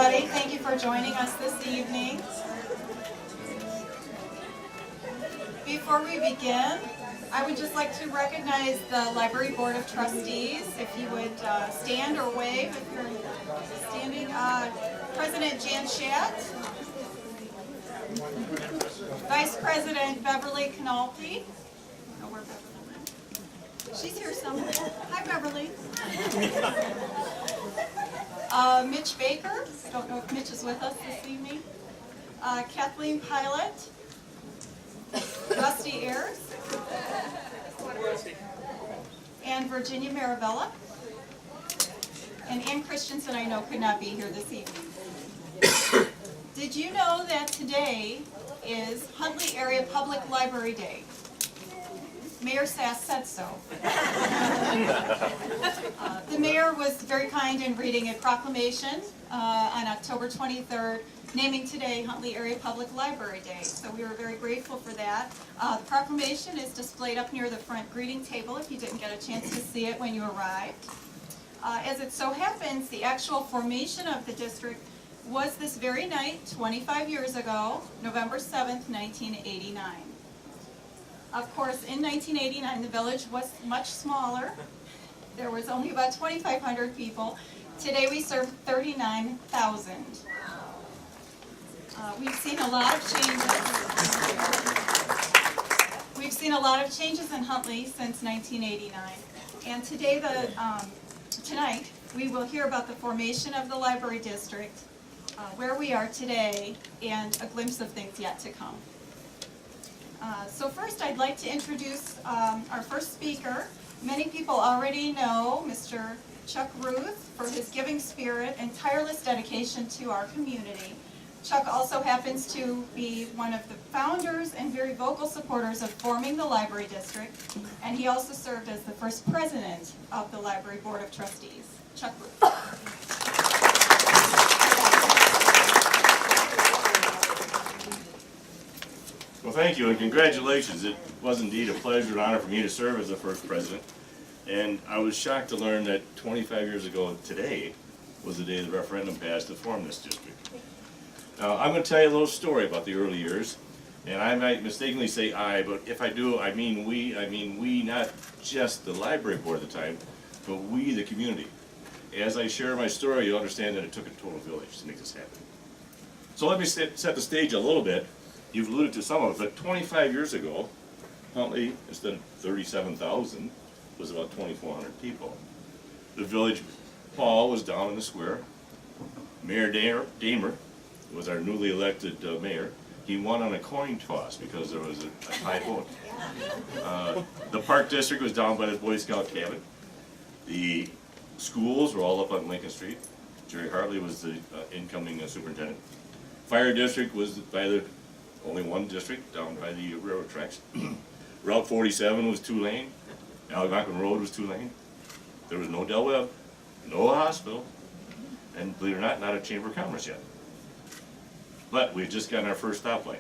everybody. Thank you for joining us this evening. Before we begin, I would just like to recognize the Library Board of Trustees. If you would stand or wave if you're standing. President Jan Schatt, Vice President Beverly Huntley. Oh, where Beverly? She's here somewhere. Hi, Beverly. Mitch Baker. I don't know if Mitch is with us this evening. Kathleen Pilot. Rusty Ayers. And Virginia Marabella. And Ann Christensen, I know, could not be here this evening. Did you know that today is Huntley Area Public Library Day? Mayor Sass said so. The mayor was very kind in reading a proclamation on October 23rd, naming today Huntley Area Public Library Day. So we were very grateful for that. The proclamation is displayed up near the front greeting table if you didn't get a chance to see it when you arrived. As it so happens, the actual formation of the district was this very night, 25 years ago, November 7th, 1989. Of course, in 1989, the village was much smaller. There was only about 2,500 people. Today we serve 39,000. We've seen a lot of changes. We've seen a lot of changes in Huntley since 1989. And today, tonight, we will hear about the formation of the library district, where we are today, and a glimpse of things yet to come. So first, I'd like to introduce our first speaker. Many people already know Mr. Chuck Ruth for his giving spirit and tireless dedication to our community. Chuck also happens to be one of the founders and very vocal supporters of forming the library district, and he also served as the first president of the Library Board of Trustees. Chuck Ruth. Well, thank you and congratulations. It was indeed a pleasure and honor for me to serve as the first president. And I was shocked to learn that 25 years ago today was the day the referendum passed to form this district. Now, I'm going to tell you a little story about the early years. And I might mistakenly say I, but if I do, I mean we, not just the library board at the time, but we, the community. As I share my story, you'll understand that it took a total village to make this happen. So let me set the stage a little bit. You've alluded to some of it, but 25 years ago, Huntley, instead of 37,000, was about 2,400 people. The village hall was down in the square. Mayor Damer was our newly elected mayor. He won on a coin toss because there was a high vote. The park district was down by the Boy Scout cabin. The schools were all up on Lincoln Street. Jerry Hartley was the incoming superintendent. Fire district was by the only one district down by the railroad tracks. Route 47 was 2-lane. Algonquin Road was 2-lane. There was no Del Webb, no hospital, and believe it or not a Chamber of Commerce yet. But we had just gotten our first stoplight.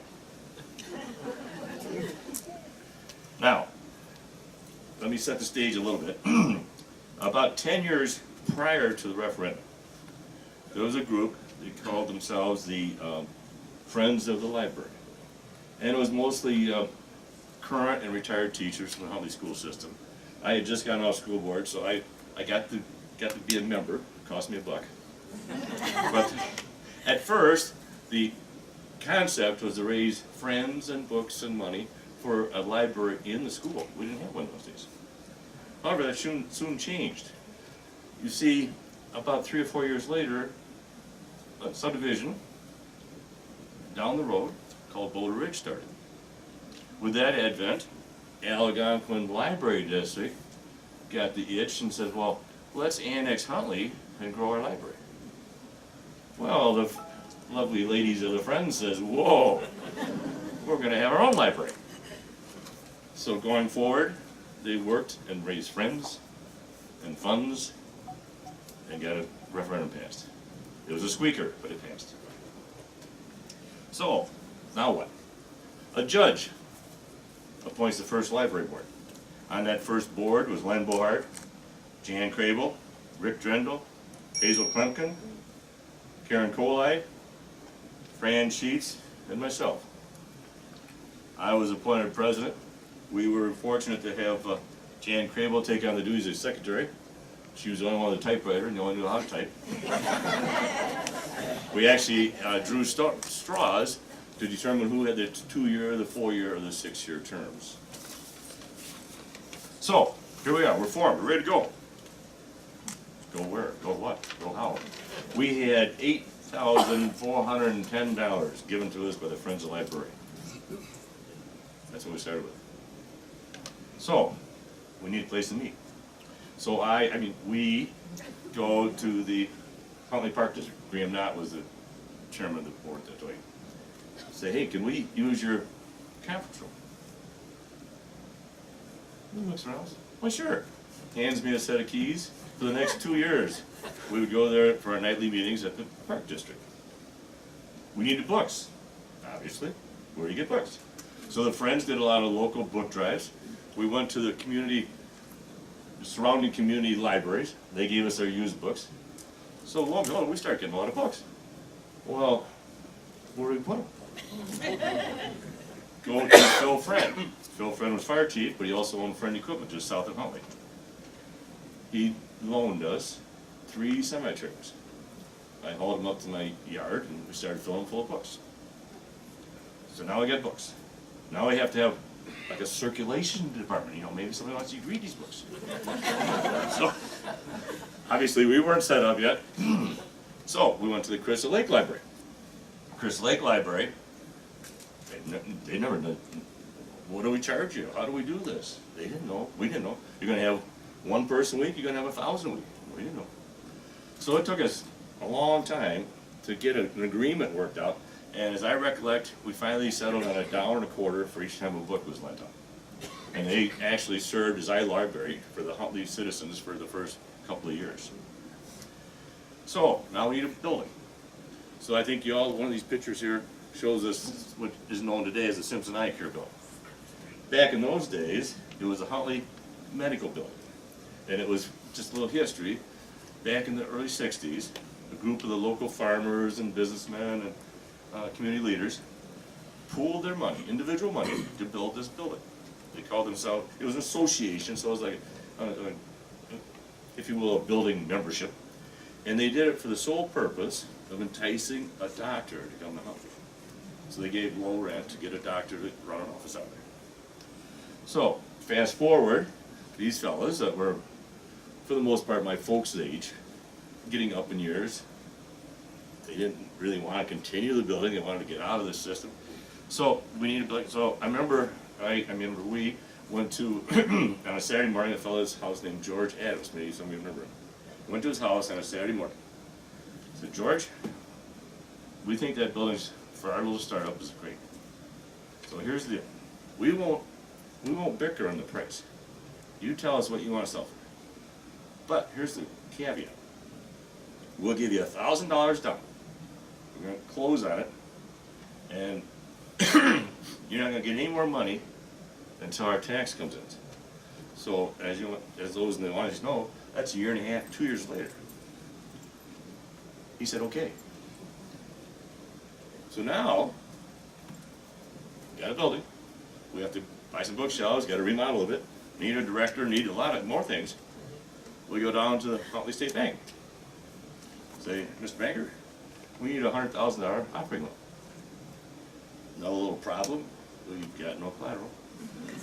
Now, let me set the stage a little bit. About 10 years prior to the referendum, there was a group that called themselves the Friends of the Library. And it was mostly current and retired teachers from the Huntley school system. I had just gotten off school board, so I got to be a member. It cost me $1. But at first, the concept was to raise friends and books and money for a library in the school. We didn't have one in those days. However, that soon changed. You see, about 3 or 4 years later, a subdivision down the road called Boulder Ridge started. With that advent, Algonquin Library District got the itch and said, well, let's annex Huntley and grow our library. Well, the lovely ladies of the Friends says, whoa, we're going to have our own library. So going forward, they worked and raised friends and funds and got a referendum passed. It was a squeaker, but it passed. So, now what? A judge appoints the first library board. On that first board was Len Bohart, Jan Crable, Rick Drendel, Hazel Klemkin, Karen Coley, Fran Sheets, and myself. I was appointed president. We were fortunate to have Jan Crable take on the duties of secretary. She was the only one with a typewriter and the only knew how to type. We actually drew straws to determine who had the 2-year, the 4-year, or the 6-year terms. So, here we are, we're formed, we're ready to go. Go where? Go what? Go how? We had $8,410 given to us by the Friends of the Library. That's what we started with. So, we need a place to meet. So we go to the Huntley Park District. Graham Knott was the chairman of the board that day. Say, hey, can we use your conference room? He looks around. Well, sure. Hands me a set of keys. For the next 2 years, we would go there for our nightly meetings at the Park District. We needed books, obviously. Where do you get books? So the Friends did a lot of local book drives. We went to the surrounding community libraries. They gave us their used books. So lo and behold, we started getting a lot of books. Well, where do we put them? Go to Phil Friend. Phil Friend was fire chief, but he also owned Friend Equipment just south of Huntley. He loaned us 3 semi-trailers. I hauled them up to my yard and we started filling them full of books. So now we got books. Now we have to have like a circulation department, maybe somebody wants you to read these books. So, obviously we weren't set up yet. So, we went to the Crystal Lake Library. Crystal Lake Library, they never did, what do we charge you? How do we do this? They didn't know, we didn't know. You're gonna have 1 person a week, you're gonna have 1,000 a week. We didn't know. So it took us a long time to get an agreement worked out. And as I recollect, we finally settled on $1.25 for each time a book was lent out. And they actually served as iLibrary for the Huntley citizens for the first couple of years. So, now we need a building. So I think one of these pictures here shows us what is known today as the Simpson Eye Care Building. Back in those days, it was a Huntley medical building. And it was just a little history. Back in the early 60s, a group of the local farmers and businessmen and community leaders pooled their money, individual money, to build this building. They called themselves, it was an association, so it was like, if you will, a building membership. And they did it for the sole purpose of enticing a doctor to come to Huntley. So they gave low rent to get a doctor to run an office out there. So, fast forward, these fellas that were, for the most part, my folks' age, getting up in years, they didn't really want to continue the building. They wanted to get out of the system. So we needed, so I remember we went to on a Saturday morning, a fellow's house named George Adams. Maybe some of you remember him. We went to his house on a Saturday morning. I said, George, we think that building for our little startup is great. So here's the deal: we won't bicker on the price. You tell us what you want to sell for. But here's the caveat: we'll give you $1,000 down. We're going to close on it, and you're not going to get any more money until our tax comes in. So, as those in the audience know, that's 1.5 years, 2 years later. He said, okay. So now, we got a building. We have to buy some bookshelves, got to remodel a bit. Need a director, need a lot of more things. We go down to the Huntley State Bank. Say, Mr. Banker, we need a $100,000 operating loan. No little problem. We've got no collateral.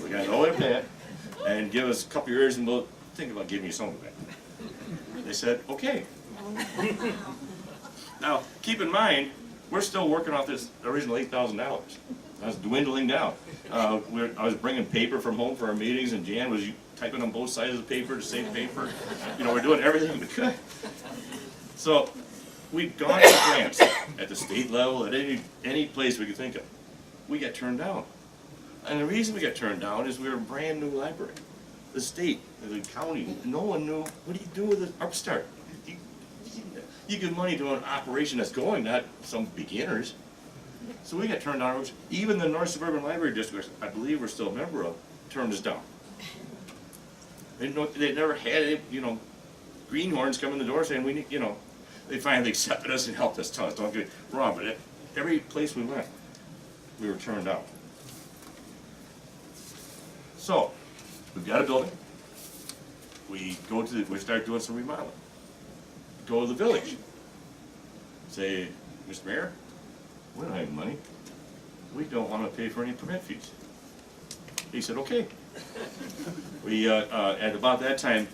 We got no way to pay it. And give us a couple years and we'll think about giving you some of it back. They said, okay. Now, keep in mind, we're still working off this original $8,000. I was dwindling down. I was bringing paper from home for our meetings, and Jan was typing on both sides of the paper to save paper. We're doing everything we could. So we'd gone to grants at the state level, at any place we could think of. We got turned down. And the reason we got turned down is we were a brand new library. The state, the county, no one knew, what do you do with an upstart? You give money to an operation that's going, not some beginners. So we got turned down. Even the North Suburban Library District, I believe we're still a member of, turned us down. They never had any, greenhorns come in the door saying we need, they finally accepted us and helped us tons. Don't get me wrong, but every place we went, we were turned down. So, we've got a building. We start doing some remodeling. Go to the village. Say, Mr. Mayor, we don't have any money. We don't want to pay for any permit fees. He said, okay. We, at about that time,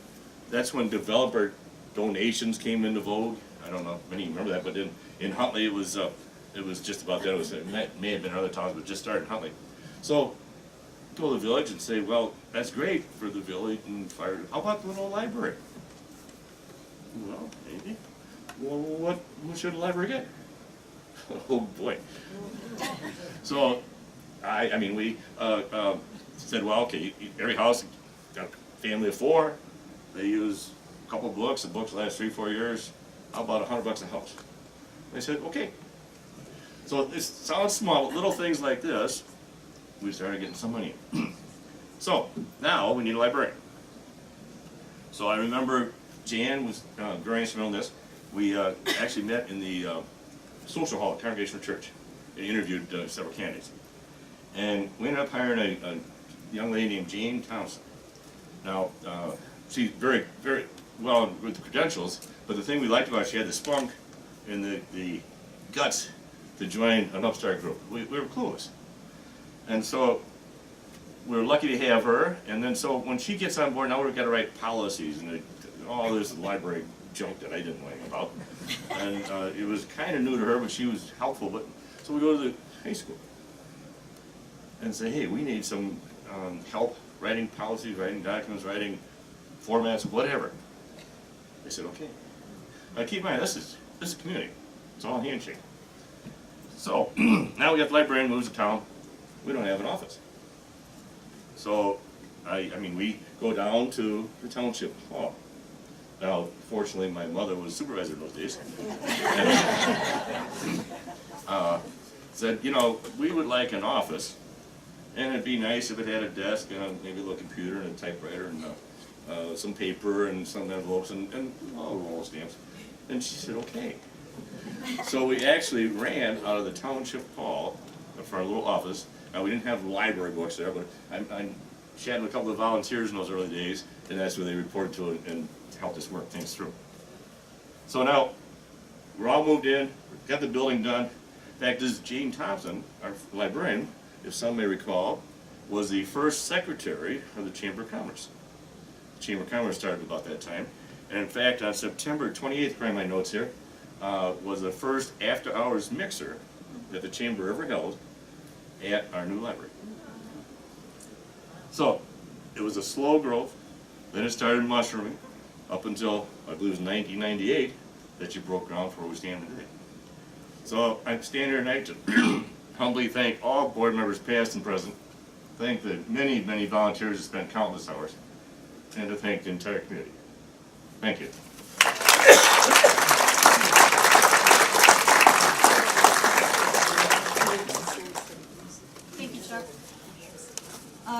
that's when developer donations came into vogue. I don't know if many remember that, but in Huntley, it was just about that. It may have been other towns, but just started in Huntley. So, go to the village and say, well, that's great for the village and fire. How about the little library? Well, maybe. Well, what should the library get? Oh boy. So, I mean, we said, well, okay, every house got a family of 4. They use a couple books. The books last 3-4 years. How about $100 a house? They said, okay. So it sounds small, but little things like this, we started getting some money. So now we need a librarian. So I remember Jan was very instrumental in this. We actually met in the social hall at Congregational Church and interviewed several candidates. And we ended up hiring a young lady named Jane Thompson. Now, she's very, very well with the credentials, but the thing we liked about her, she had the spunk and the guts to join an upstart group. We were clueless. And so we were lucky to have her, and then so when she gets on board, now we've got to write policies and all this library junk that I didn't like about. And it was kind of new to her, but she was helpful. But so we go to the high school and say, hey, we need some help writing policies, writing documents, writing formats, whatever. They said, okay. Now keep in mind, this is community. It's all handshake. So now we got the librarian moves to town. We don't have an office. So I mean, we go down to the township hall. Now, fortunately, my mother was supervisor in those days. And, said, you know, we would like an office, and it'd be nice if it had a desk and maybe a little computer and a typewriter and some paper and some envelopes and all the roll stamps. And she said, okay. So we actually ran out of the township hall for our little office. Now, we didn't have library books there, but I chatted with a couple of volunteers in those early days, and that's where they reported to it and helped us work things through. So now, we're all moved in, got the building done. In fact, this is Jane Thompson, our librarian, if some may recall, was the first secretary of the Chamber of Commerce. The Chamber of Commerce started about that time. And in fact, on September 28th, according to my notes here, was the first after-hours mixer that the Chamber ever held at our new library. So, it was a slow growth, then it started mushrooming, up until, I believe it was 1998, that you broke ground for where we stand today. So, I stand here tonight to humbly thank all board members past and present, thank the many, many volunteers who spent countless hours, and to thank the entire community. Thank you. Thank you, Chuck.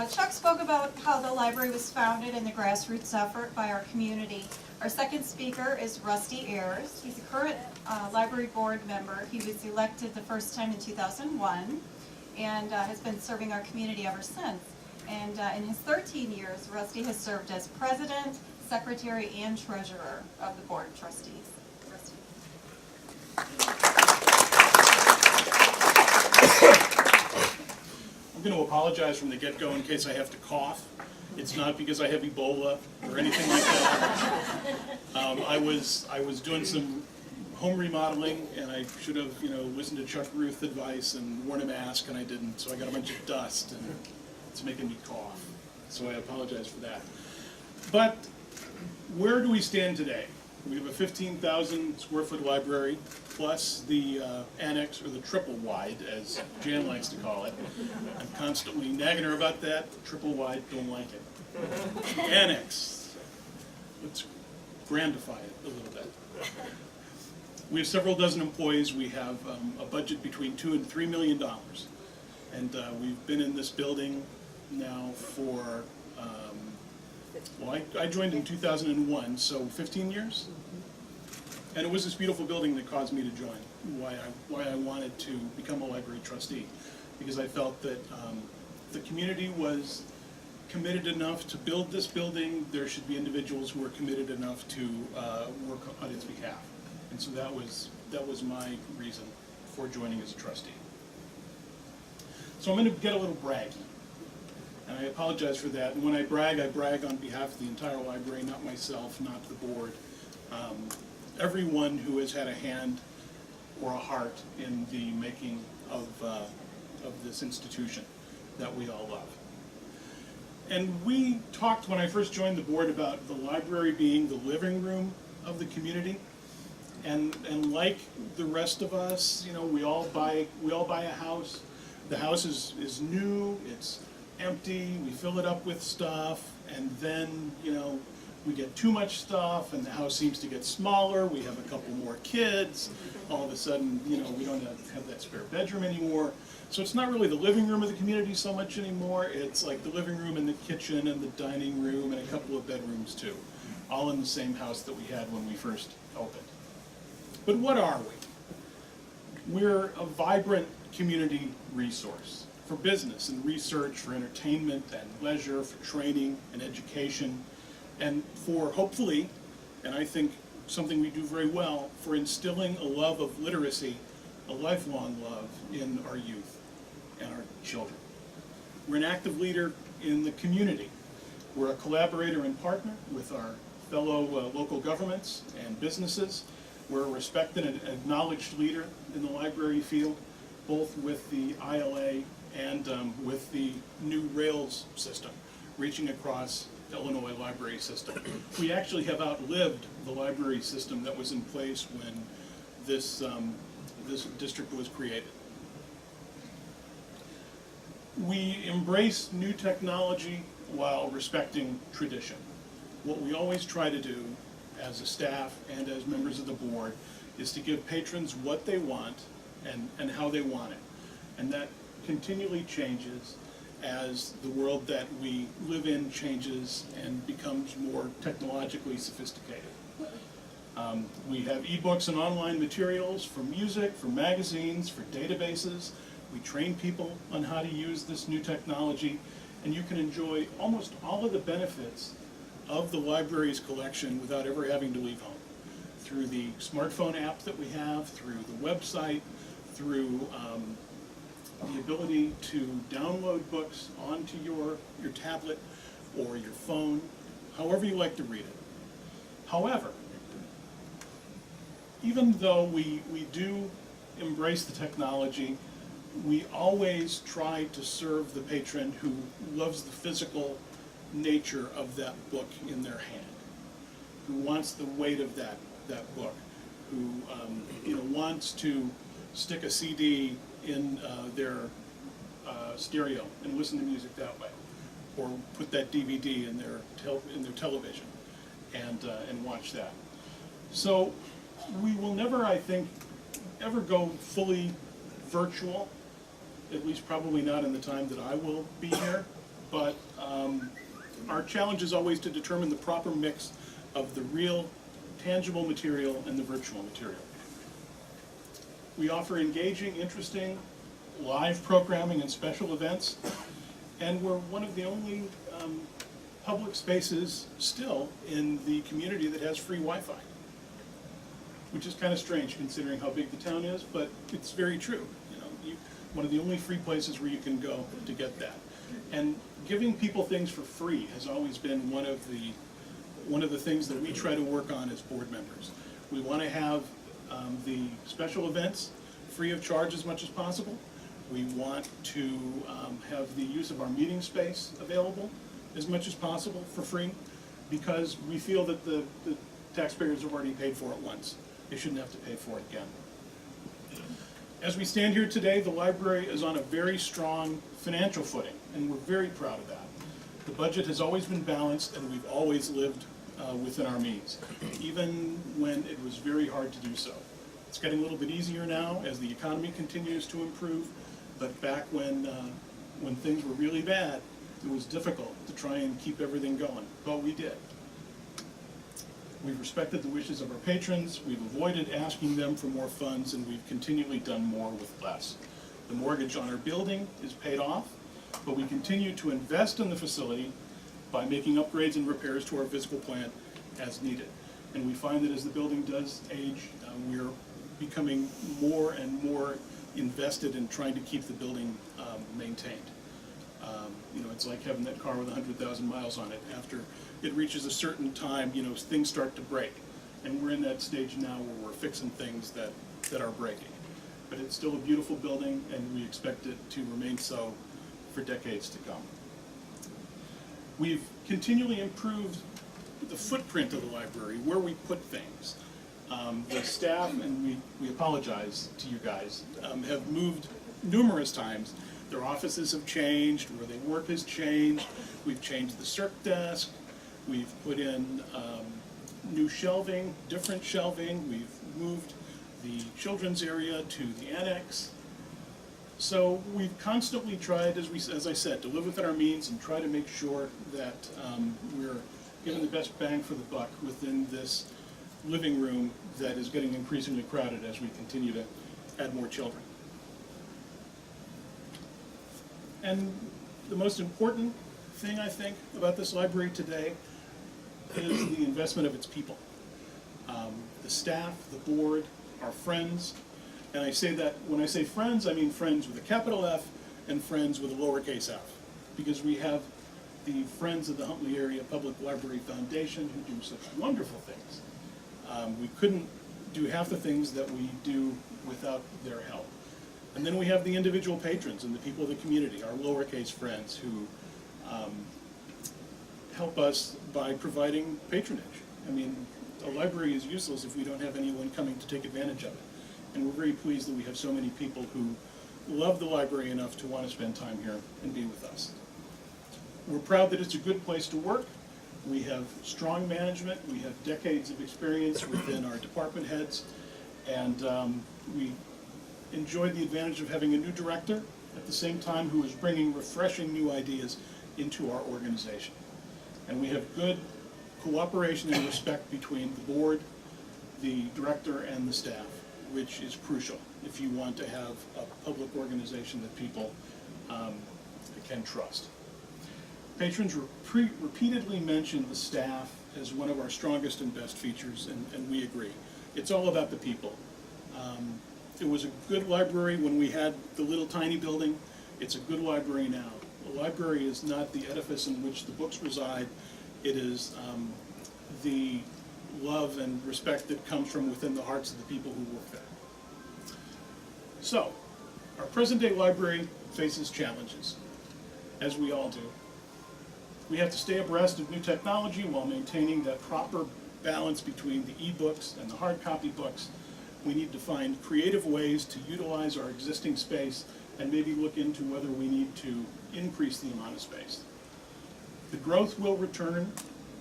Chuck spoke about how the library was founded in the grassroots effort by our community. Our second speaker is Rusty Ayers. He's a current library board member. He was elected the first time in 2001 and has been serving our community ever since. And in his 13 years, Rusty has served as president, secretary, and treasurer of the board of trustees. Rusty. I'm going to apologize from the get-go in case I have to cough. It's not because I have Ebola or anything like that. I was doing some home remodeling, and I should have, listened to Chuck Ruth advice and worn a mask, and I didn't. So I got a bunch of dust, and it's making me cough. So I apologize for that. But where do we stand today? We have a 15,000 square foot library, plus the annex, or the triple wide, as Jan likes to call it. I'm constantly nagging her about that. Triple wide, don't like it. Annex. Let's grandify it a little bit. We have several dozen employees. We have a budget between $2 and $3 million. And we've been in this building now for, well, I joined in 2001, so 15 years? And it was this beautiful building that caused me to join, why I wanted to become a library trustee, because I felt that the community was committed enough to build this building. There should be individuals who are committed enough to work on its behalf. And so that was my reason for joining as a trustee. So I'm going to get a little braggy, and I apologize for that. And when I brag on behalf of the entire library, not myself, not the board. Everyone who has had a hand or a heart in the making of this institution that we all love. And we talked when I first joined the board about the library being the living room of the community. And like the rest of us, you know, we all buy a house. The house is new, it's empty, we fill it up with stuff, and then, you know, we get too much stuff and the house seems to get smaller, we have a couple more kids, all of a sudden, you know, we don't have that spare bedroom anymore. So it's not really the living room of the community so much anymore, it's like the living room and the kitchen and the dining room and a couple of bedrooms too, all in the same house that we had when we first opened. But what are we? We're a vibrant community resource for business and research, for entertainment and leisure, for training and education, and for hopefully, and I think something we do very well, for instilling a love of literacy, a lifelong love in our youth and our children. We're an active leader in the community. We're a collaborator and partner with our fellow local governments and businesses. We're a respected and acknowledged leader in the library field, both with the ILA and with the new Rails system, reaching across the Illinois library system. We actually have outlived the library system that was in place when this district was created. We embrace new technology while respecting tradition. What we always try to do as a staff and as members of the board is to give patrons what they want and how they want it. And that continually changes as the world that we live in changes and becomes more technologically sophisticated. We have ebooks and online materials for music, for magazines, for databases. We train people on how to use this new technology, and you can enjoy almost all of the benefits of the library's collection without ever having to leave home. Through the smartphone app that we have, through the website, through the ability to download books onto your tablet or your phone, however you like to read it. However, even though we do embrace the technology, we always try to serve the patron who loves the physical nature of that book in their hand, who wants the weight of that book, who wants to stick a CD in their stereo and listen to music that way, or put that DVD in their television and watch that. So we will never, I think, ever go fully virtual, at least probably not in the time that I will be here, but our challenge is always to determine the proper mix of the real tangible material and the virtual material. We offer engaging, interesting, live programming and special events, and we're one of the only public spaces still in the community that has free Wi-Fi, which is kind of strange considering how big the town is, but it's very true. One of the only free places where you can go to get that. And giving people things for free has always been one of the things that we try to work on as board members. We want to have the special events free of charge as much as possible. We want to have the use of our meeting space available as much as possible for free, because we feel that the taxpayers have already paid for it once. They shouldn't have to pay for it again. As we stand here today, the library is on a very strong financial footing, and we're very proud of that. The budget has always been balanced, and we've always lived within our means, even when it was very hard to do so. It's getting a little bit easier now as the economy continues to improve, but back when things were really bad, it was difficult to try and keep everything going, but we did. We've respected the wishes of our patrons, we've avoided asking them for more funds, and we've continually done more with less. The mortgage on our building is paid off, but we continue to invest in the facility by making upgrades and repairs to our physical plant as needed. And we find that as the building does age, we're becoming more and more invested in trying to keep the building maintained. You know, it's like having that car with 100,000 miles on it. After it reaches a certain time, you know, things start to break. And we're in that stage now where we're fixing things that are breaking. But it's still a beautiful building, and we expect it to remain so for decades to come. We've continually improved the footprint of the library, where we put things. The staff, and we apologize to you guys, have moved numerous times. Their offices have changed, where they work has changed. We've changed the circ desk. We've put in new shelving, different shelving. We've moved the children's area to the annex. So we've constantly tried, as I said, to live within our means and try to make sure that we're getting the best bang for the buck within this living room that is getting increasingly crowded as we continue to add more children. And the most important thing, I think, about this library today is the investment of its people. The staff, the board, our friends, and I say that, when I say friends, I mean friends with a capital F and friends with a lowercase f, because we have the Friends of the Huntley Area Public Library Foundation who do such wonderful things. We couldn't do half the things that we do without their help. And then we have the individual patrons and the people of the community, our lowercase friends, who help us by providing patronage. I mean, a library is useless if we don't have anyone coming to take advantage of it. And we're very pleased that we have so many people who love the library enough to want to spend time here and be with us. We're proud that it's a good place to work. We have strong management. We have decades of experience within our department heads. And we enjoyed the advantage of having a new director at the same time who is bringing refreshing new ideas into our organization. And we have good cooperation and respect between the board, the director, and the staff, which is crucial if you want to have a public organization that people can trust. Patrons repeatedly mention the staff as one of our strongest and best features, and we agree. It's all about the people. It was a good library when we had the little tiny building. It's a good library now. A library is not the edifice in which the books reside. It is the love and respect that comes from within the hearts of the people who work there. So, our present-day library faces challenges, as we all do. We have to stay abreast of new technology while maintaining that proper balance between the e-books and the hard copy books. We need to find creative ways to utilize our existing space and maybe look into whether we need to increase the amount of space. The growth will return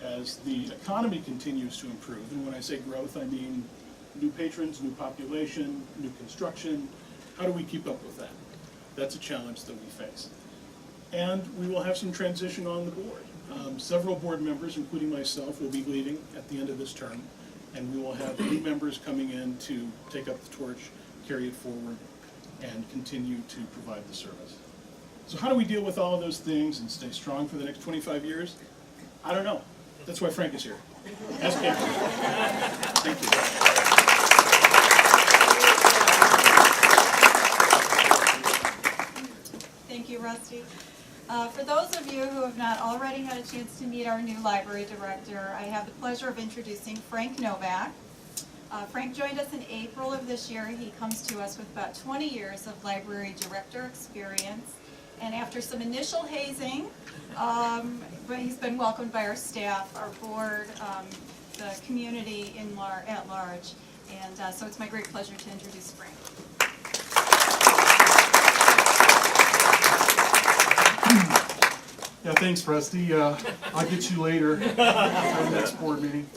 as the economy continues to improve. And when I say growth, I mean new patrons, new population, new construction. How do we keep up with that? That's a challenge that we face. And we will have some transition on the board. Several board members, including myself, will be leaving at the end of this term, and we will have new members coming in to take up the torch, carry it forward, and continue to provide the service. So how do we deal with all of those things and stay strong for the next 25 years? I don't know. That's why Frank is here. Ask him. Thank you. Thank you, Rusty. For those of you who have not already had a chance to meet our new library director, I have the pleasure of introducing Frank Novak. Frank joined us in April of this year. He comes to us with about 20 years of library director experience. And after some initial hazing, he's been welcomed by our staff, our board, the community at large. And so it's my great pleasure to introduce Frank. Yeah, thanks, Rusty. I'll get you later at the next board meeting.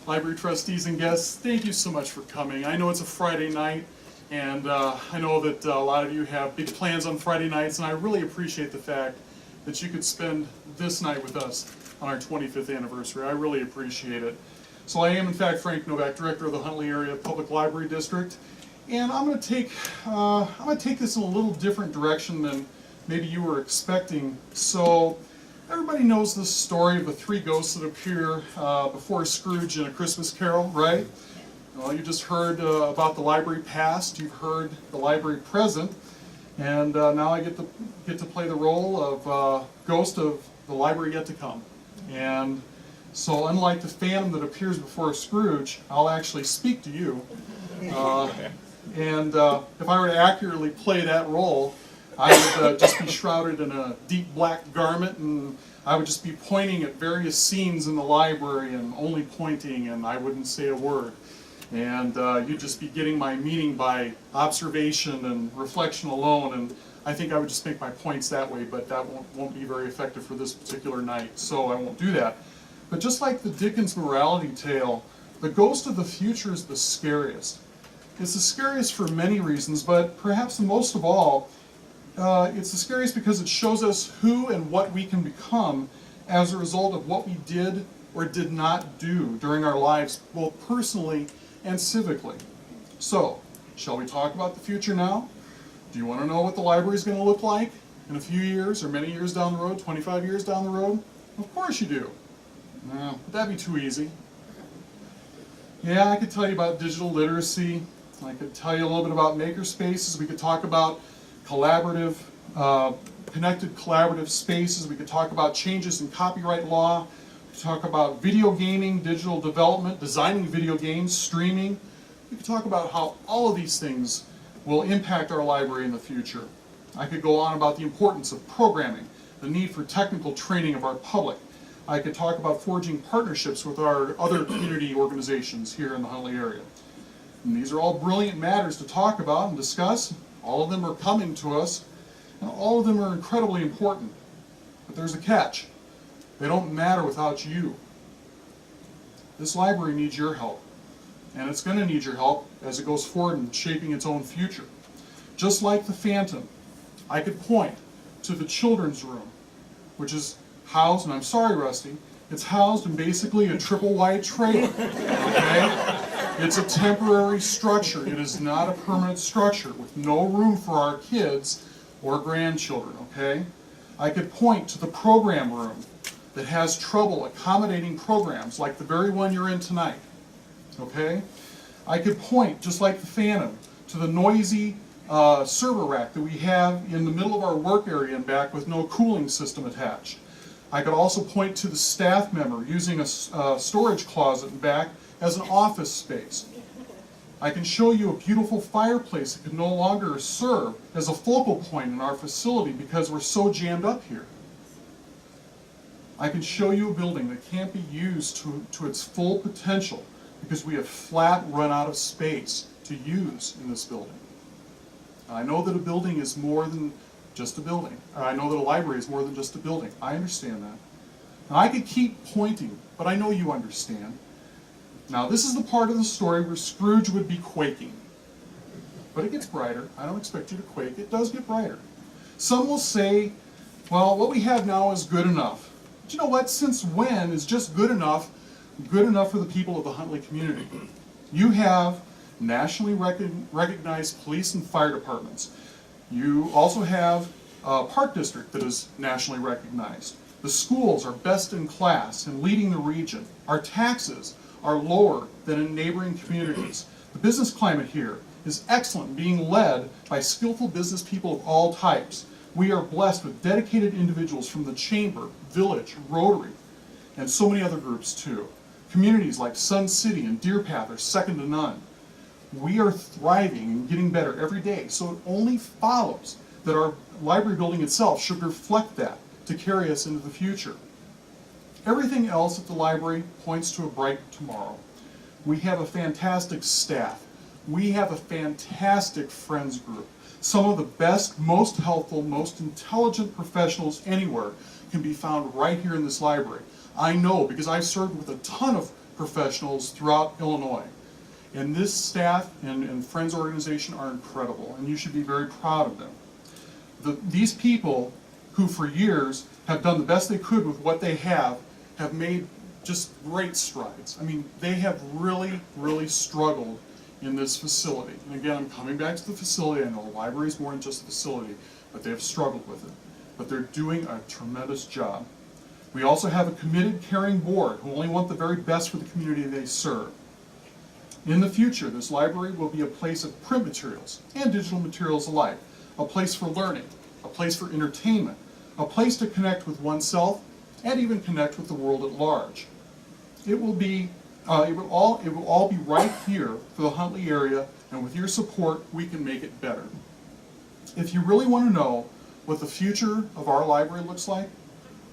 Library trustees and guests, thank you so much for coming. I know it's a Friday night, and I know that a lot of you have big plans on Friday nights, and I really appreciate the fact that you could spend this night with us on our 25th anniversary. I really appreciate it. So I am, in fact, Frank Novak, Director of the Huntley Area Public Library District, and I'm going to take this in a little different direction than maybe you were expecting. So everybody knows the story of the three ghosts that appear before Scrooge in A Christmas Carol, right? Well, you just heard about the library past, you've heard the library present, and now I get to play the role of ghost of the library yet to come. And so unlike the phantom that appears before Scrooge, I'll actually speak to you. And if I were to accurately play that role, I would just be shrouded in a deep black garment, and I would just be pointing at various scenes in the library and only pointing, and I wouldn't say a word. And you'd just be getting my meaning by observation and reflection alone, and I think I would just make my points that way, but that won't be very effective for this particular night, so I won't do that. But just like the Dickens morality tale, the ghost of the future is the scariest. It's the scariest for many reasons, but perhaps the most of all, it's the scariest because it shows us who and what we can become as a result of what we did or did not do during our lives, both personally and civically. So, shall we talk about the future now? Do you want to know what the library is going to look like in a few years or many years down the road, 25 years down the road? Of course you do. No, that'd be too easy. Yeah, I could tell you about digital literacy. I could tell you a little bit about maker spaces. We could talk about collaborative, connected collaborative spaces. We could talk about changes in copyright law. We could talk about video gaming, digital development, designing video games, streaming. We could talk about how all of these things will impact our library in the future. I could go on about the importance of programming, the need for technical training of our public. I could talk about forging partnerships with our other community organizations here in the Huntley area. And these are all brilliant matters to talk about and discuss. All of them are coming to us, and all of them are incredibly important. But there's a catch. They don't matter without you. This library needs your help, and it's going to need your help as it goes forward in shaping its own future. Just like the phantom, I could point to the children's room, which is housed, and I'm sorry, Rusty, it's housed in basically a triple wide trailer, okay? It's a temporary structure. It is not a permanent structure with no room for our kids or grandchildren, okay? I could point to the program room that has trouble accommodating programs like the very one you're in tonight, okay? I could point, just like the phantom, to the noisy server rack that we have in the middle of our work area and back with no cooling system attached. I could also point to the staff member using a storage closet in back as an office space. I can show you a beautiful fireplace that can no longer serve as a focal point in our facility because we're so jammed up here. I can show you a building that can't be used to its full potential because we have flat run out of space to use in this building. I know that a building is more than just a building. I know that a library is more than just a building. I understand that. Now, I could keep pointing, but I know you understand. Now, this is the part of the story where Scrooge would be quaking. But it gets brighter. I don't expect you to quake. It does get brighter. Some will say, well, what we have now is good enough. But you know what? Since when is just good enough for the people of the Huntley community? You have nationally recognized police and fire departments. You also have a park district that is nationally recognized. The schools are best in class and leading the region. Our taxes are lower than in neighboring communities. The business climate here is excellent, being led by skillful business people of all types. We are blessed with dedicated individuals from the Chamber, Village, Rotary, and so many other groups too. Communities like Sun City and Deer Path are second to none. We are thriving and getting better every day, so it only follows that our library building itself should reflect that to carry us into the future. Everything else at the library points to a bright tomorrow. We have a fantastic staff. We have a fantastic friends group. Some of the best, most helpful, most intelligent professionals anywhere can be found right here in this library. I know because I've served with a ton of professionals throughout Illinois. And this staff and Friends organization are incredible, and you should be very proud of them. These people who for years have done the best they could with what they have made just great strides. I mean, they have really, really struggled in this facility. And again, I'm coming back to the facility. I know the library is more than just a facility, but they have struggled with it. But they're doing a tremendous job. We also have a committed, caring board who only want the very best for the community they serve. In the future, this library will be a place of print materials and digital materials alike, a place for learning, a place for entertainment, a place to connect with oneself and even connect with the world at large. It will all be right here for the Huntley area, and with your support, we can make it better. If you really want to know what the future of our library looks like,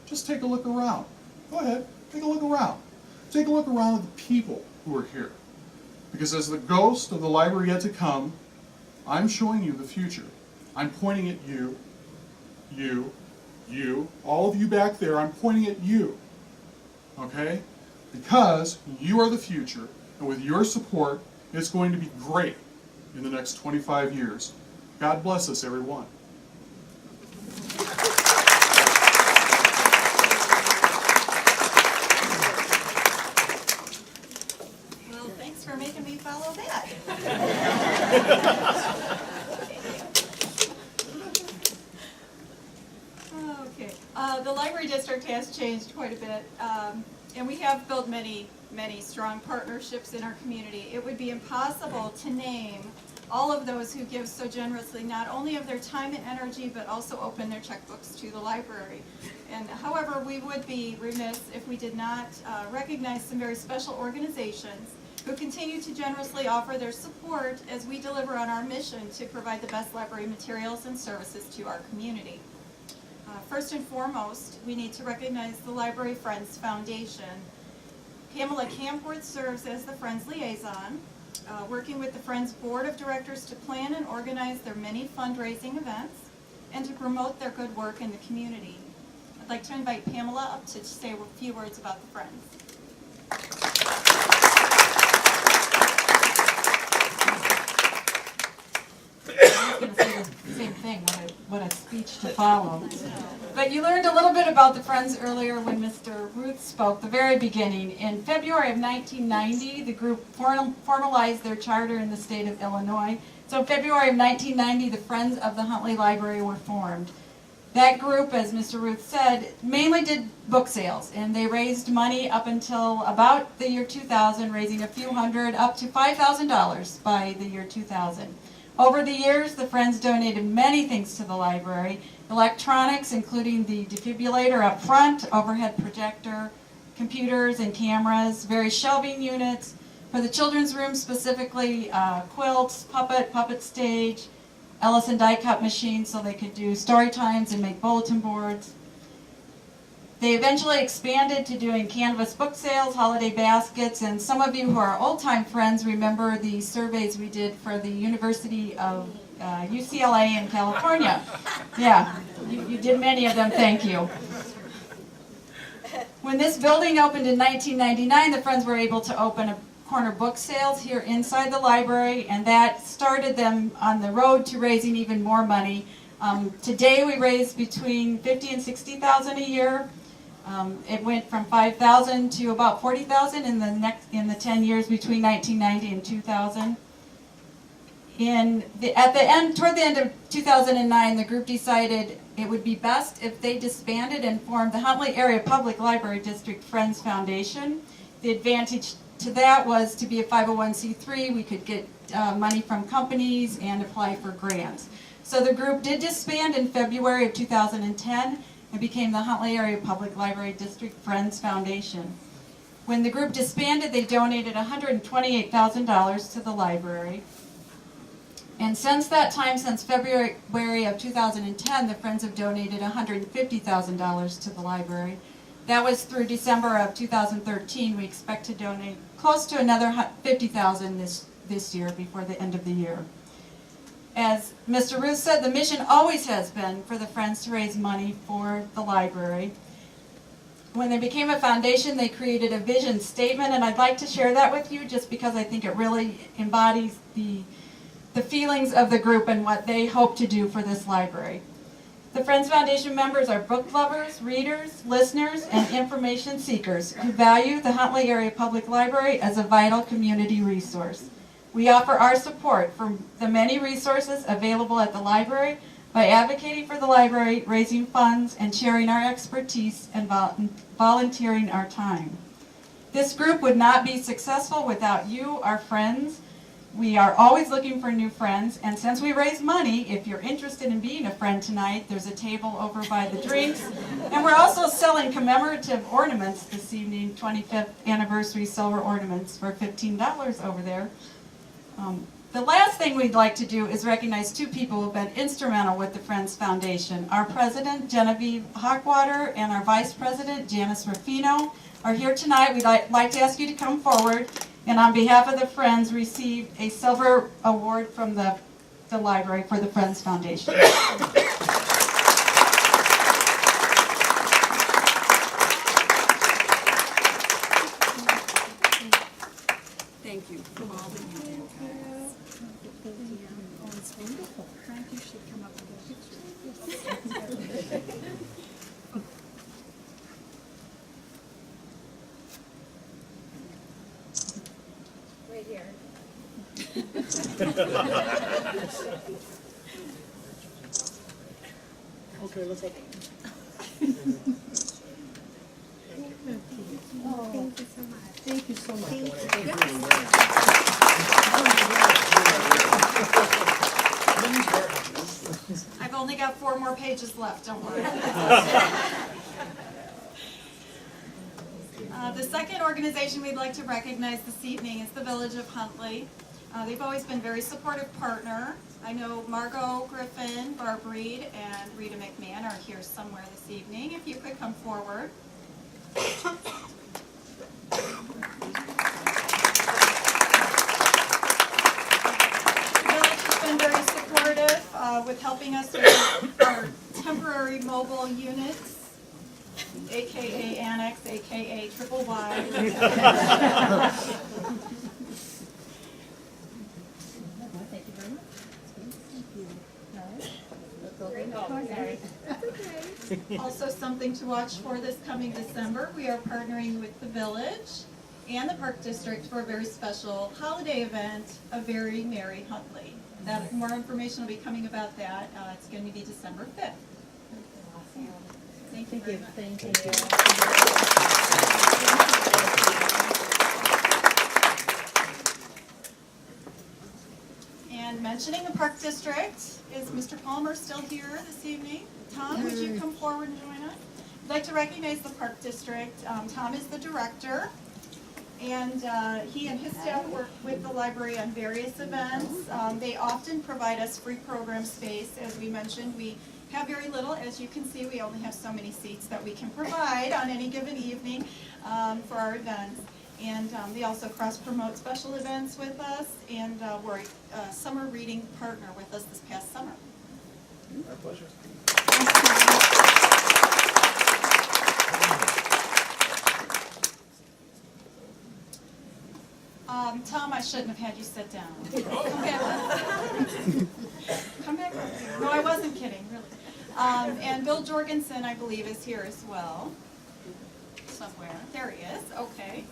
just take a look around. Go ahead, take a look around. Take a look around at the people who are here. Because as the ghost of the library yet to come, I'm showing you the future. I'm pointing at you, you, all of you back there, I'm pointing at you. Okay? Because you are the future, and with your support, it's going to be great in the next 25 years. God bless us, everyone. Well, thanks for making me follow that. Okay, the library district has changed quite a bit, and we have built many strong partnerships in our community. It would be impossible to name all of those who give so generously, not only of their time and energy, but also open their checkbooks to the library. And however, we would be remiss if we did not recognize some very special organizations who continue to generously offer their support as we deliver on our mission to provide the best library materials and services to our community. First and foremost, we need to recognize the Library Friends Foundation. Pamela Campworth serves as the Friends Liaison, working with the Friends Board of Directors to plan and organize their many fundraising events and to promote their good work in the community. I'd like to invite Pamela up to say a few words about the Friends. I was going to say the same thing, what a speech to follow. But you learned a little bit about the Friends earlier when Mr. Ruth spoke, the very beginning. In February of 1990, the group formalized their charter in the state of Illinois. So in February of 1990, the Friends of the Huntley Library were formed. That group, as Mr. Ruth said, mainly did book sales, and they raised money up until about the year 2000, raising a few hundred, up to $5,000 by the year 2000. Over the years, the Friends donated many things to the library. Electronics, including the defibrillator up front, overhead projector, computers and cameras, various shelving units. For the children's room specifically, quilts, puppet stage, Ellison die-cut machines so they could do story times and make bulletin boards. They eventually expanded to doing canvas book sales, holiday baskets, and some of you who are old-time friends remember the surveys we did for the University of UCLA in California. Yeah, you did many of them, thank you. When this building opened in 1999, the Friends were able to open a corner book sales here inside the library, and that started them on the road to raising even more money. Today we raise between $50,000 and $60,000 a year. It went from $5,000 to about $40,000 in the 10 years between 1990 and 2000. Toward the end of 2009, the group decided it would be best if they disbanded and formed the Huntley Area Public Library District Friends Foundation. The advantage to that was to be a 501c3. We could get money from companies and apply for grants. So the group did disband in February of 2010 and became the Huntley Area Public Library District Friends Foundation. When the group disbanded, they donated $128,000 to the library. And since that time, since February of 2010, the Friends have donated $150,000 to the library. That was through December of 2013. We expect to donate close to another $50,000 this year before the end of the year. As Mr. Ruth said, the mission always has been for the Friends to raise money for the library. When they became a foundation, they created a vision statement, and I'd like to share that with you just because I think it really embodies the feelings of the group and what they hope to do for this library. The Friends Foundation members are book lovers, readers, listeners, and information seekers who value the Huntley Area Public Library as a vital community resource. We offer our support for the many resources available at the library by advocating for the library, raising funds, and sharing our expertise and volunteering our time. This group would not be successful without you, our friends. We are always looking for new friends, and since we raise money, if you're interested in being a friend tonight, there's a table over by the drinks. And we're also selling commemorative ornaments this evening, 25th anniversary silver ornaments for $15 over there. The last thing we'd like to do is recognize two people who have been instrumental with the Friends Foundation. Our president, Genevieve Hawkwater, and our vice president, Janice Ruffino, are here tonight. We'd like to ask you to come forward, and on behalf of the Friends, receive a silver award from the library for the Friends Foundation. Thank you. Oh, it's wonderful. Frank, you should come up with a picture. Right here. Okay, let's look. Oh, thank you so much. Thank you so much. I've only got 4 more pages left, don't worry. The second organization we'd like to recognize this evening is the Village of Huntley. They've always been a very supportive partner. I know Margot Griffin, Barb Reed, and Rita McMahon are here somewhere this evening. If you could come forward. Very supportive with helping us with our temporary mobile units, aka Annex, aka Triple Y. Thank you very much. Also something to watch for this coming December, we are partnering with the Village and the Park District for a very special holiday event, A Very Merry Huntley. More information will be coming about that. It's going to be December 5th. Thank you very much. Thank you. And mentioning the Park District, is Mr. Palmer still here this evening? Tom, would you come forward and join us? I'd like to recognize the Park District. Tom is the director, and he and his staff work with the library on various events. They often provide us free program space. As we mentioned, we have very little. As you can see, we only have so many seats that we can provide on any given evening for our events. And they also cross-promote special events with us, and were a summer reading partner with us this past summer. Our pleasure. Tom, I shouldn't have had you sit down. Come back up. Come back up here. No, I wasn't kidding, really. And Bill Jorgensen, I believe, is here as well. Somewhere. There he is. Okay.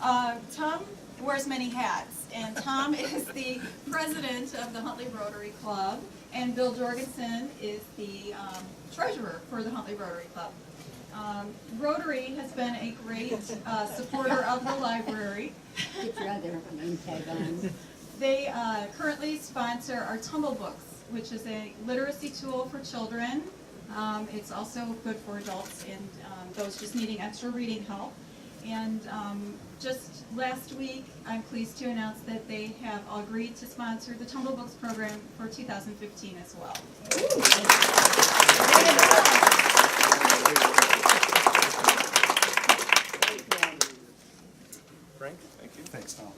Tom wears many hats, and Tom is the president of the Huntley Rotary Club, and Bill Jorgensen is the treasurer for the Huntley Rotary Club. Rotary has been a great supporter of the library. Get your other name tag on. They currently sponsor our Tumble Books, which is a literacy tool for children. It's also good for adults and those just needing extra reading help. And just last week, I'm pleased to announce that they have agreed to sponsor the Tumble Books program for 2015 as well. Frank, thank you. Thanks, Tom.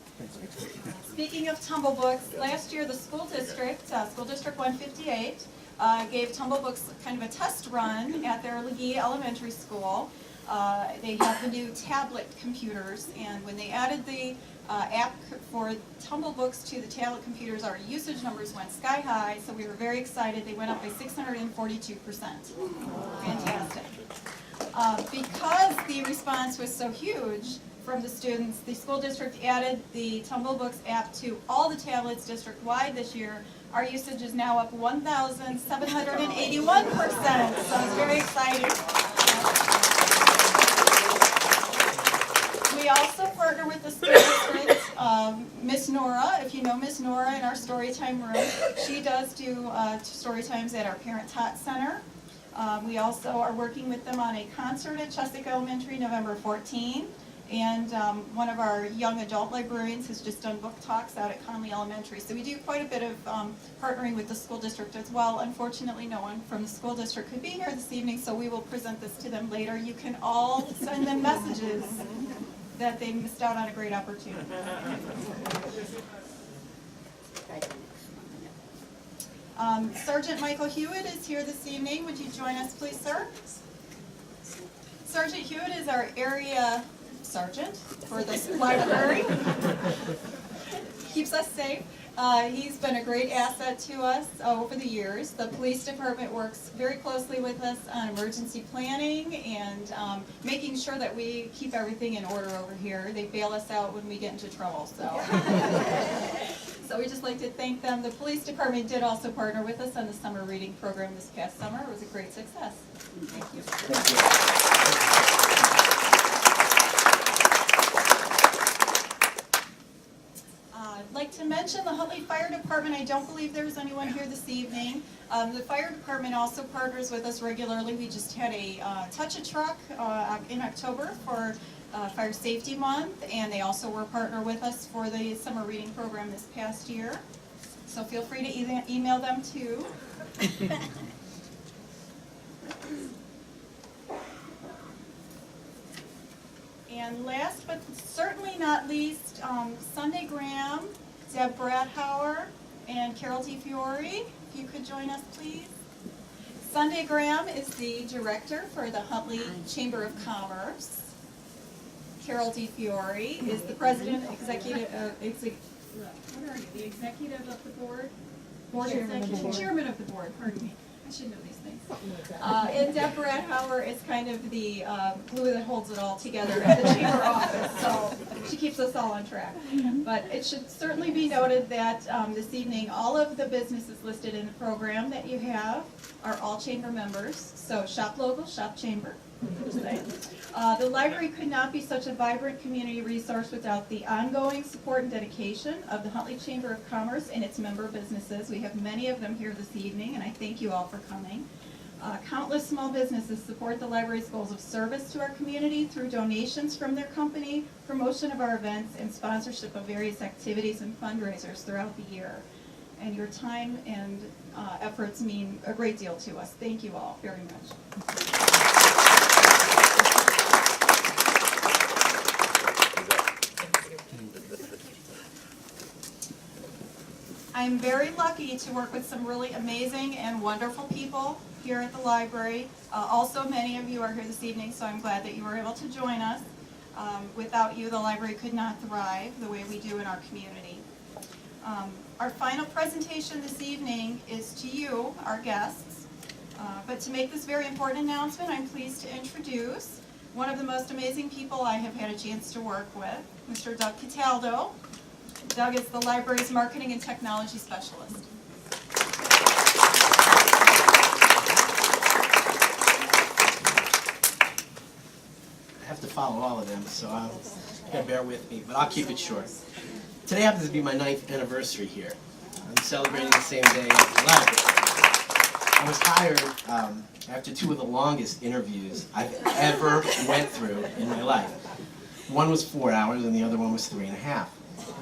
Speaking of Tumble Books, last year the school district, School District 158, gave Tumble Books kind of a test run at their Legee Elementary School. They have the new tablet computers, and when they added the app for Tumble Books to the tablet computers, our usage numbers went sky high, so we were very excited. They went up by 642%. Fantastic. Because the response was so huge from the students, the school district added the Tumble Books app to all the tablets district-wide this year. Our usage is now up 1,781%, so it's very exciting. We also partner with the school district. Miss Nora, if you know Miss Nora in our Storytime room, she does do story times at our Parent Tot Center. We also are working with them on a concert at Chesapeake Elementary, November 14. And one of our young adult librarians has just done book talks out at Huntley Elementary. So we do quite a bit of partnering with the school district as well. Unfortunately, no one from the school district could be here this evening, so we will present this to them later. You can all send them messages that they missed out on a great opportunity. Sergeant Michael Hewitt is here this evening. Would you join us, please, sir? Sergeant Hewitt is our area sergeant for this library. Keeps us safe. He's been a great asset to us over the years. The police department works very closely with us on emergency planning and making sure that we keep everything in order over here. They bail us out when we get into trouble, so. So we just like to thank them. The police department did also partner with us on the summer reading program this past summer. It was a great success. Thank you. I'd like to mention the Huntley Fire Department. I don't believe there's anyone here this evening. The fire department also partners with us regularly. We just had a touch-a-truck in October for Fire Safety Month, and they also were a partner with us for the summer reading program this past year. So feel free to email them too. And last but certainly not least, Sunday Graham, Deb Bradhauer, and Carol D. Fiore, if you could join us, please. Sunday Graham is the director for the Huntley Chamber of Commerce. Carol D. Fiore is the president, the executive of the board? Chairman of the board, pardon me. I should know these things. And Deb Bradhauer is kind of the glue that holds it all together at the chamber office, so she keeps us all on track. But it should certainly be noted that this evening, all of the businesses listed in the program that you have are all chamber members, so shop local, shop chamber. The library could not be such a vibrant community resource without the ongoing support and dedication of the Huntley Chamber of Commerce and its member businesses. We have many of them here this evening, and I thank you all for coming. Countless small businesses support the library's goals of service to our community through donations from their company, promotion of our events, and sponsorship of various activities and fundraisers throughout the year. And your time and efforts mean a great deal to us. Thank you all very much. I'm very lucky to work with some really amazing and wonderful people here at the library. Also, many of you are here this evening, so I'm glad that you were able to join us. Without you, the library could not thrive the way we do in our community. Our final presentation this evening is to you, our guests. But to make this very important announcement, I'm pleased to introduce one of the most amazing people I have had a chance to work with, Mr. Doug Cataldo. Doug is the library's marketing and technology specialist. I have to follow all of them, so you gotta bear with me, but I'll keep it short. Today happens to be my 9th anniversary here. I'm celebrating the same day as the library. I was hired after 2 of the longest interviews I've ever went through in my life. One was 4 hours and the other one was 3.5.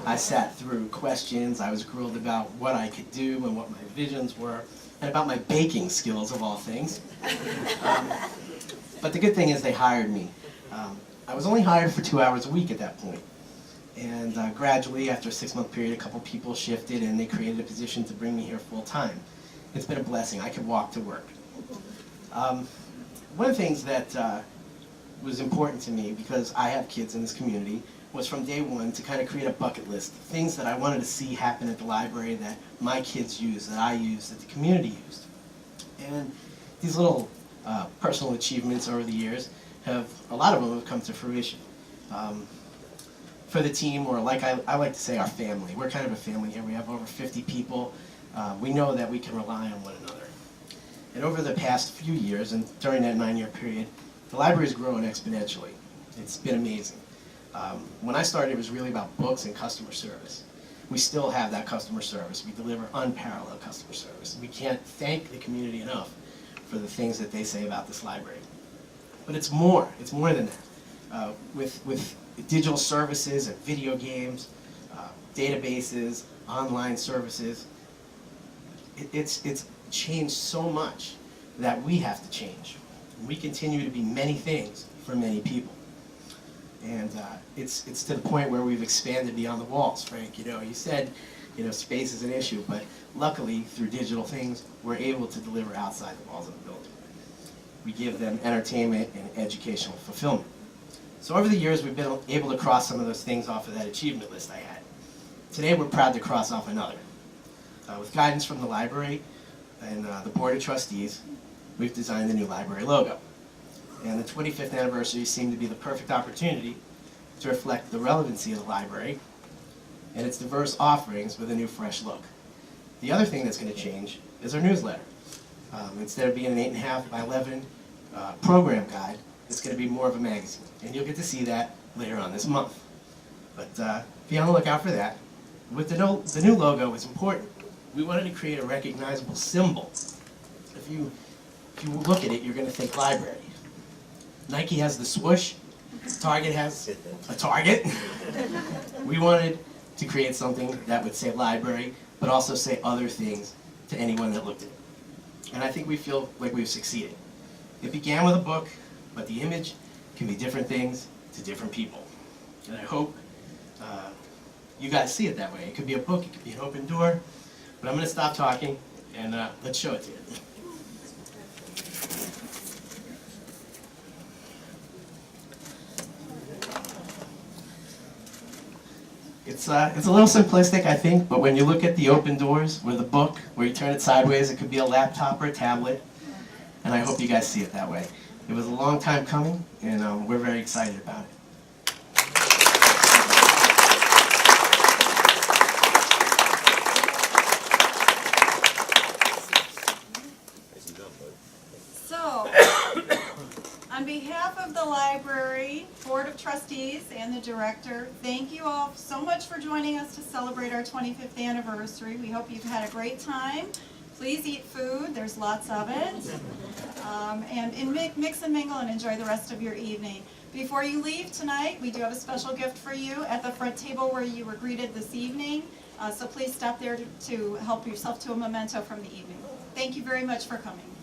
I sat through questions, I was grilled about what I could do and what my visions were, and about my baking skills of all things. But the good thing is they hired me. I was only hired for 2 hours a week at that point. And gradually, after a 6-month period, a couple people shifted and they created a position to bring me here full time. It's been a blessing. I could walk to work. One of the things that was important to me because I have kids in this community was from day one to kind of create a bucket list, things that I wanted to see happen at the library that my kids use, that I use, that the community used. And these little personal achievements over the years have, a lot of them have come to fruition. For the team, or like I like to say, our family. We're kind of a family here. We have over 50 people. We know that we can rely on one another. And over the past few years, and during that 9-year period, the library's grown exponentially. It's been amazing. When I started, it was really about books and customer service. We still have that customer service. We deliver unparalleled customer service. We can't thank the community enough for the things that they say about this library. But it's more than that. With digital services and video games, databases, online services, it's changed so much that we have to change. We continue to be many things for many people. And it's to the point where we've expanded beyond the walls, Frank. You said, space is an issue, but luckily through digital things, we're able to deliver outside the walls of the building. We give them entertainment and educational fulfillment. So over the years, we've been able to cross some of those things off of that achievement list I had. Today, we're proud to cross off another. With guidance from the library and the Board of Trustees, we've designed the new library logo. And the 25th anniversary seemed to be the perfect opportunity to reflect the relevancy of the library and its diverse offerings with a new, fresh look. The other thing that's going to change is our newsletter. Instead of being an 8.5 by 11 program guide, it's going to be more of a magazine. And you'll get to see that later on this month. But be on the lookout for that. With the new logo, it's important. We wanted to create a recognizable symbol. If you look at it, you're going to think library. Nike has the swoosh. Target has a target. We wanted to create something that would say library, but also say other things to anyone that looked at it. And I think we feel like we've succeeded. It began with a book, but the image can be different things to different people. And I hope you guys see it that way. It could be a book, it could be an open door, but I'm going to stop talking and let's show it to you. It's a little simplistic, I think, but when you look at the open doors with a book, where you turn it sideways, it could be a laptop or a tablet, and I hope you guys see it that way. It was a long time coming, and we're very excited about it. So, on behalf of the library, Board of Trustees, and the director, thank you all so much for joining us to celebrate our 25th anniversary. We hope you've had a great time. Please eat food, there's lots of it. And mix and mingle and enjoy the rest of your evening. Before you leave tonight, we do have a special gift for you at the front table where you were greeted this evening. So please stop there to help yourself to a memento from the evening. Thank you very much for coming.